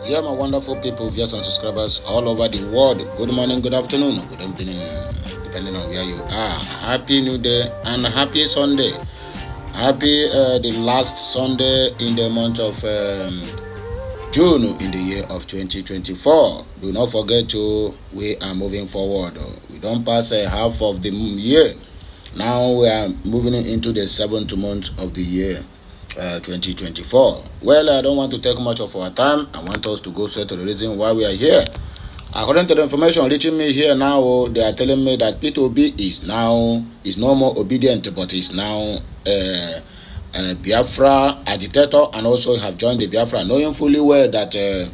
Yeah, my wonderful people, viewers and subscribers all over the world. Good morning, good afternoon, good evening, depending on where you are. Happy New Day and happy Sunday. Happy the last Sunday in the month of June in the year of 2024. Do not forget we are moving forward. We don't pass half of the year. Now we are moving into the 7th month of the year. 2024. Well, I don't want to take much of our time. I want us to go straight to the reason why we are here. According to the information reaching me here now, they are telling me that IPOB is no more obedient, but is now a Biafra agitator, and also have joined the Biafra, knowing fully well that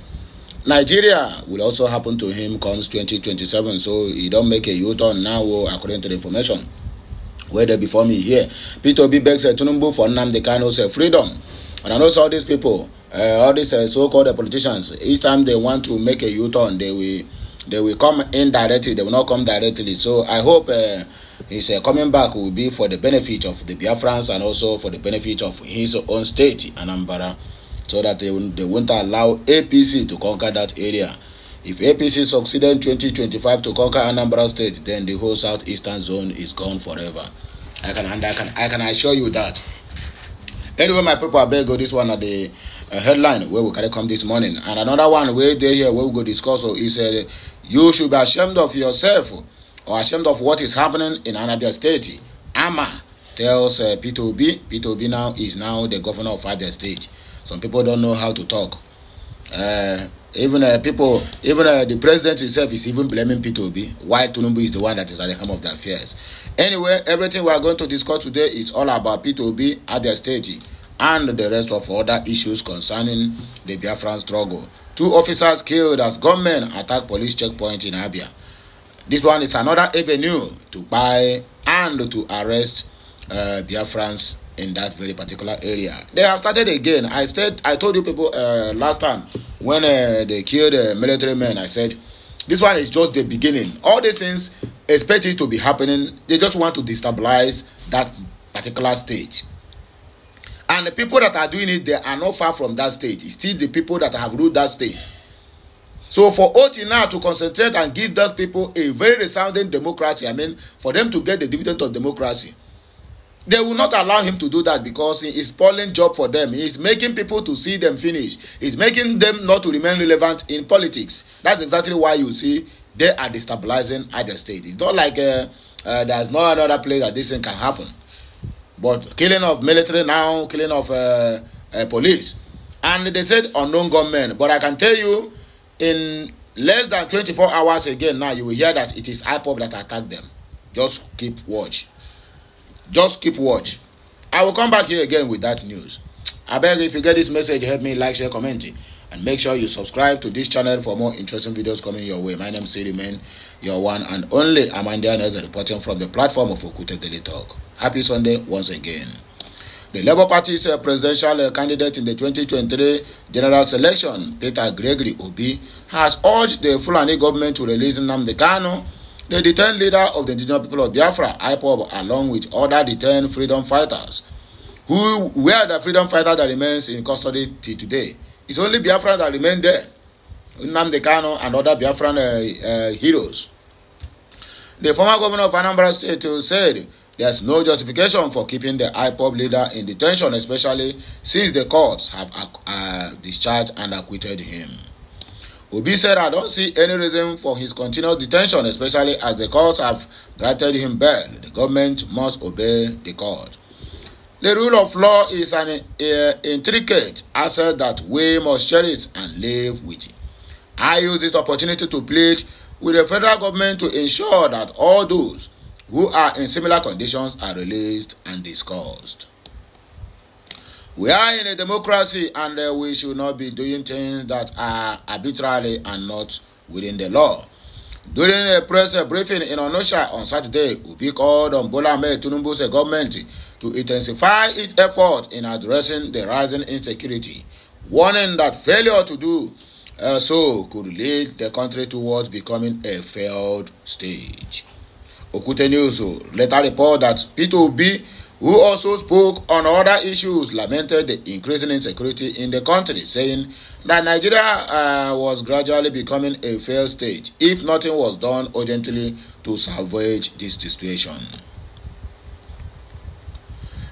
Nigeria will also happen to him comes 2027. So he don't make a U-turn now, according to the information where they before me here. IPOB begs Tinubu for Nnamdi Kanu's freedom. And I know all these people, all these so-called politicians, each time they want to make a U-turn, they will come indirectly. They will not come directly. So I hope his coming back will be for the benefit of the Biafrans and also for the benefit of his own state, Anambra, so that they won't allow APC to conquer that area. If APC succeeded in 2025 to conquer Anambra State, then the whole southeastern zone is gone forever. I can assure you that. Anyway, my people, I beg go this one at the headline where we can come this morning. And another one where they here where we go discuss is you should be ashamed of yourself or ashamed of what is happening in Anambra State. Ama tells IPOB. IPOB now is the governor of Abia State. Some people don't know how to talk. Even the president himself is even blaming IPOB, while Tinubu is the one that is at the helm of the affairs. Anyway, everything we are going to discuss today is all about IPOB, Abia State, and the rest of other issues concerning the Biafran struggle. 2 officers killed as gunmen attack police checkpoint in Abia. This one is another avenue to buy and to arrest Biafrans in that very particular area. They have started again. I told you people last time when they killed military men, I said this one is just the beginning. All these things expect it to be happening. They just want to destabilize that particular state. And the people that are doing it, they are not far from that state. It's still the people that have ruled that state. So for OT now to concentrate and give those people a very resounding democracy, for them to get the dividend of democracy, they will not allow him to do that because he is spoiling job for them. He is making people to see them finish. He's making them not to remain relevant in politics. That's exactly why you see they are destabilizing Abia State. It's not like there's no another place that this thing can happen. But killing of military now, killing of police. And they said unknown gunmen. But I can tell you, in less than 24 hours again now, you will hear that it is IPOB that attacked them. Just keep watch. Just keep watch. I will come back here again with that news. I beg if you get this message, help me like, share, comment, and make sure you subscribe to this channel for more interesting videos coming your way. My name is Remain, your one and only Amandian, reporting from the platform of Okute Daily Talk. Happy Sunday once again. The Labour Party's presidential candidate in the 2023 general selection, Peter Gregory Obi, has urged the Fulani government to release Nnamdi Kanu, the detained leader of the indigenous people of Biafra, IPOB, along with other detained freedom fighters, who were the freedom fighter that remains in custody till today. It's only Biafra that remain there. Nnamdi Kanu and other Biafran heroes. The former governor of Anambra State said there's no justification for keeping the IPOB leader in detention, especially since the courts have discharged and acquitted him. Obi said, I don't see any reason for his continued detention, especially as the courts have granted him bail. The government must obey the court. The rule of law is an intricate asset that we must cherish and live with. I use this opportunity to plead with the federal government to ensure that all those who are in similar conditions are released and discussed. We are in a democracy and we should not be doing things that are arbitrary and not within the law. During a press briefing in Onitsha on Saturday, Obi called on Bola Ahmed Tinubu's government to intensify its effort in addressing the rising insecurity, warning that failure to do so could lead the country towards becoming a failed state. Okute News later report that IPOB who also spoke on other issues, lamented the increasing insecurity in the country, saying that Nigeria was gradually becoming a failed state if nothing was done urgently to salvage this situation.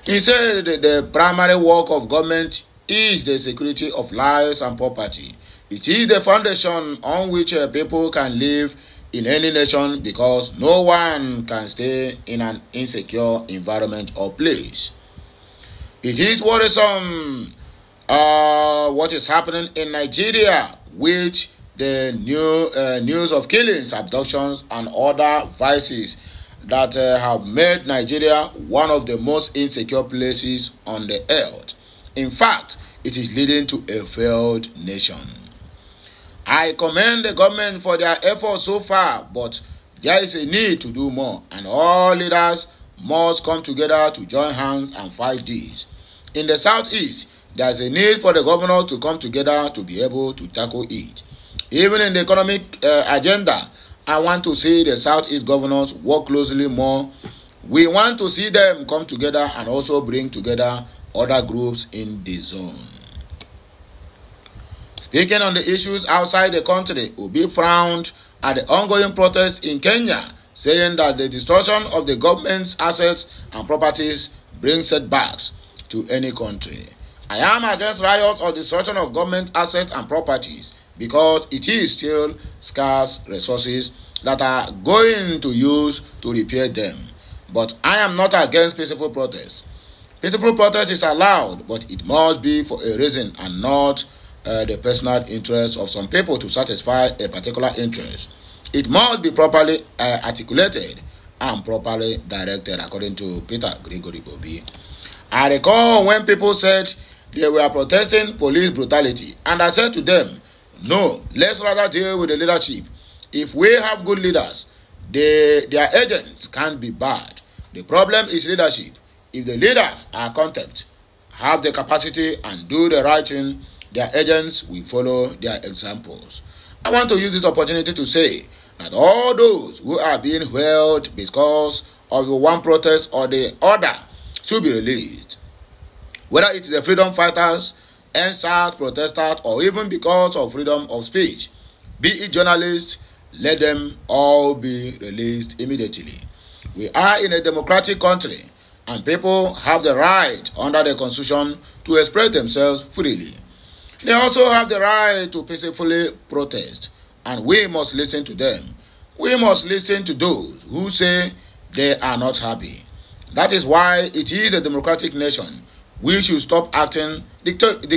He said that the primary work of government is the security of lives and property. It is the foundation on which people can live in any nation, because no one can stay in an insecure environment or place. It is worrisome what is happening in Nigeria with the news of killings, abductions, and other vices that have made Nigeria one of the most insecure places on the earth. In fact, it is leading to a failed nation. I commend the government for their efforts so far, but there is a need to do more, and all leaders must come together to join hands and fight this. In the southeast, there is a need for the governors to come together to be able to tackle it. Even in the economic agenda, I want to see the southeast governors work closely more. We want to see them come together and also bring together other groups in the zone. Speaking on the issues outside the country, Obi frowned at the ongoing protests in Kenya, saying that the destruction of the government's assets and properties brings setbacks to any country. I am against riots or destruction of government assets and properties, because it is still scarce resources that are going to use to repair them. But I am not against peaceful protests. Peaceful protest is allowed, but it must be for a reason and not the personal interest of some people to satisfy a particular interest. It must be properly articulated and properly directed, according to Peter Gregory Obi. I recall when people said they were protesting police brutality, and I said to them, no, let's rather deal with the leadership. If we have good leaders, their agents can't be bad. The problem is leadership. If the leaders are contempt, have the capacity and do the right thing, their agents will follow their examples. I want to use this opportunity to say that all those who are being held because of one protest or the other should be released. Whether it is the freedom fighters, NSAS protesters, or even because of freedom of speech, be it journalists, let them all be released immediately. We are in a democratic country, and people have the right under the Constitution to express themselves freely. They also have the right to peacefully protest, and we must listen to them. We must listen to those who say they are not happy. That is why it is a democratic nation. We should stop acting dictatorial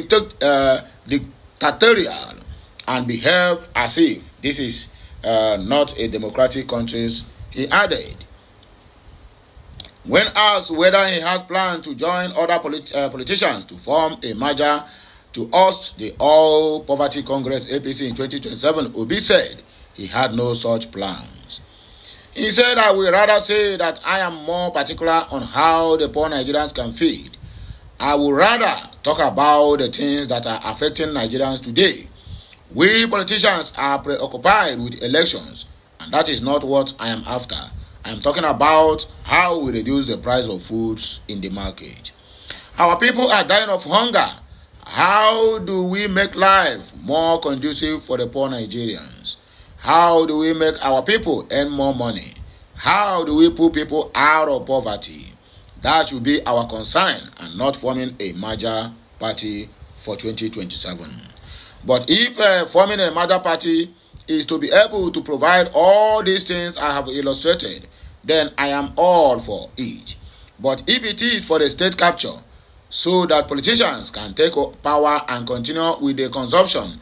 and behave as if this is not a democratic country, he added. When asked whether he has planned to join other politicians to form a merger to oust the All Poverty Congress APC in 2027, Obi said he had no such plans. He said, I would rather say that I am more particular on how the poor Nigerians can feed. I would rather talk about the things that are affecting Nigerians today. We politicians are preoccupied with elections, and that is not what I am after. I am talking about how we reduce the price of foods in the market. Our people are dying of hunger. How do we make life more conducive for the poor Nigerians? How do we make our people earn more money? How do we put people out of poverty? That should be our concern, and not forming a major party for 2027. But if forming a major party is to be able to provide all these things I have illustrated, then I am all for it. But if it is for the state capture, so that politicians can take power and continue with the consumption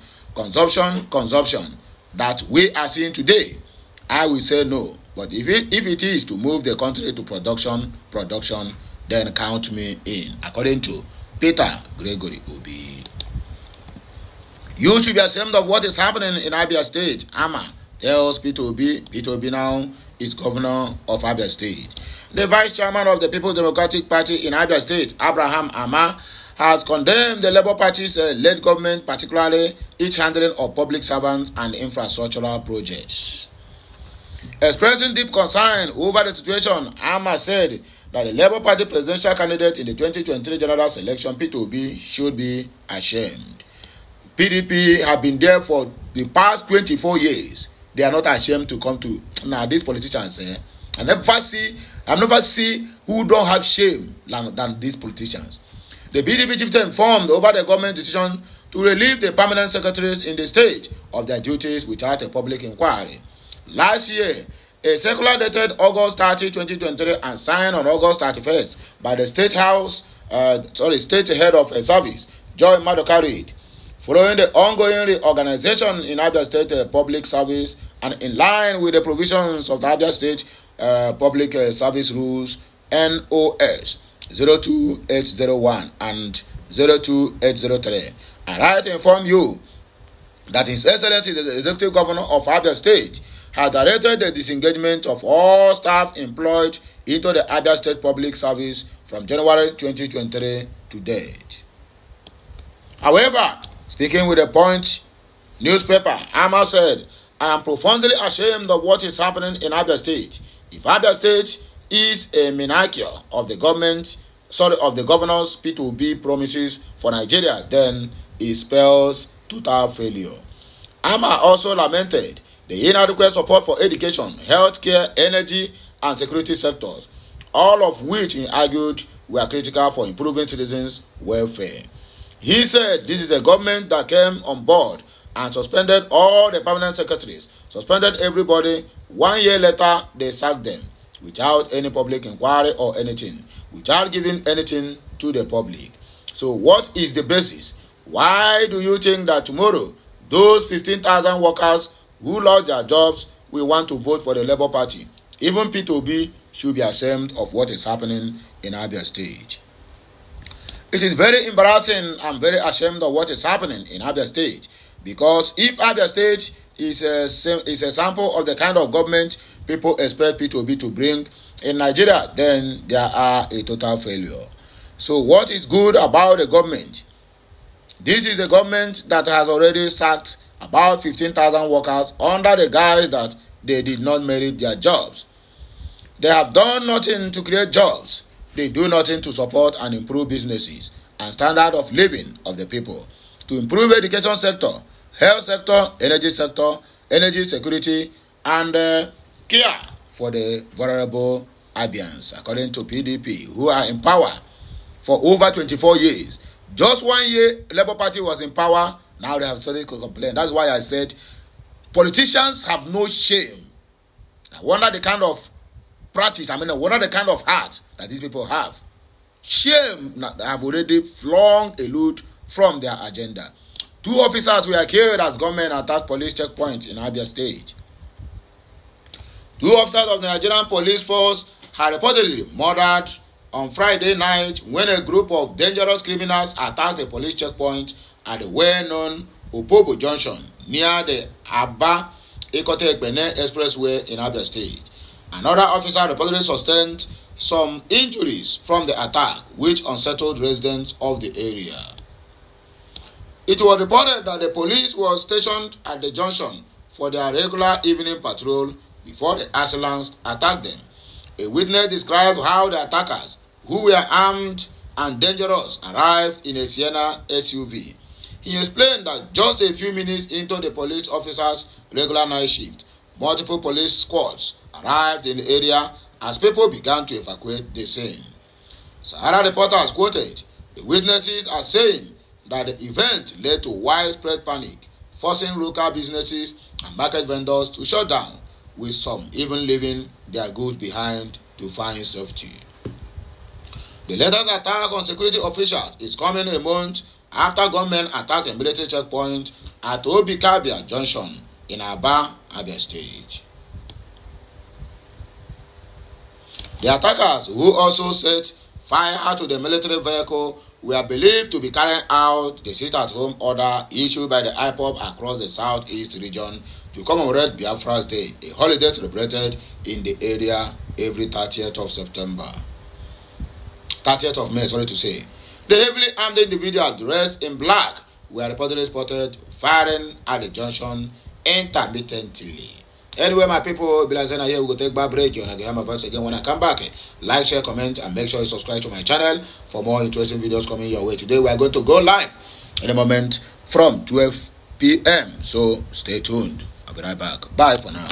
that we are seeing today, I will say no. But if it is to move the country to production, then count me in, according to Peter Gregory Obi. You should be ashamed of what is happening in Abia State. Ama tells Peter Obi. Peter Obi now is governor of Abia State. The vice chairman of the People's Democratic Party in Abia State, Abraham Ama, has condemned the Labour Party's led government, particularly its handling of public servants and infrastructural projects. Expressing deep concern over the situation, Ama said that the Labour Party presidential candidate in the 2023 general election, P2B, should be ashamed. PDP have been there for the past 24 years. They are not ashamed to come to these politicians. I never see who don't have shame than these politicians. The PDP chieftain informed over the government decision to relieve the permanent secretaries in the state of their duties without a public inquiry. Last year, a circular dated August 30, 2023 and signed on August 31st by the state head of a service, Joy Madoka Reid, following the ongoing reorganization in Abia State Public Service and in line with the provisions of the Abia State Public Service Rules NOS 02801 and 02803. I write to inform you that His Excellency the Executive Governor of Abia State has directed the disengagement of all staff employed into the Abia State Public Service from January 2023 to date. However, speaking with the Punch newspaper, Amma said, "I am profoundly ashamed of what is happening in Abia State. If Abia State is a miniature of the governor's P2B promises for Nigeria, then it spells total failure." Amma also lamented the inadequate support for education, healthcare, energy, and security sectors, all of which he argued were critical for improving citizens' welfare. He said this is a government that came on board and suspended all the permanent secretaries, suspended everybody. 1 year later, they sacked them without any public inquiry or anything, without giving anything to the public. So what is the basis? Why do you think that tomorrow those 15,000 workers who lost their jobs will want to vote for the Labour Party? Even P2B should be ashamed of what is happening in Abia State. It is very embarrassing. I'm very ashamed of what is happening in Abia State, because if Abia State is a sample of the kind of government people expect P2B to bring in Nigeria, then they are a total failure. So what is good about the government? This is the government that has already sacked about 15,000 workers under the guise that they did not merit their jobs. They have done nothing to create jobs. They do nothing to support and improve businesses and standard of living of the people, to improve education sector, health sector, energy security, and care for the vulnerable Abians, according to PDP, who are in power for over 24 years. Just 1 year, Labour Party was in power. Now they have started to complain. That's why I said politicians have no shame. I wonder the kind of practice, I wonder the kind of heart that these people have. Shame have already flung a loot from their agenda. 2 officers were killed as government attacked police checkpoint in Abia State. 2 officers of the Nigerian police force had reportedly murdered on Friday night when a group of dangerous criminals attacked a police checkpoint at the well-known Opobo Junction near the Aba Ekote-Ekpene Expressway in Abia State. Another officer reportedly sustained some injuries from the attack, which unsettled residents of the area. It was reported that the police was stationed at the junction for their regular evening patrol before the assailants attacked them. A witness described how the attackers, who were armed and dangerous, arrived in a Sienna SUV. He explained that just a few minutes into the police officers' regular night shift, multiple police squads arrived in the area as people began to evacuate the scene. Sahara reporters quoted the witnesses as saying that the event led to widespread panic, forcing local businesses and market vendors to shut down, with some even leaving their goods behind to find safety. The latest attack on security officials is coming a month after gunmen attacked a military checkpoint at Obikabia Junction in Aba, Abia State. The attackers, who also set fire to the military vehicle, were believed to be carrying out the sit-at-home order issued by the IPOB across the southeast region to commemorate Biafrans Day, a holiday celebrated in the area every 30th of May. The heavily armed individuals dressed in black were reportedly spotted firing at the junction intermittently. Anyway, my people, Bilanzena here, we go take back break. You're gonna get my voice again when I come back. Like, share, comment, and make sure you subscribe to my channel for more interesting videos coming your way. Today, we are going to go live in a moment from 12 p.m. So stay tuned. I'll be right back. Bye for now.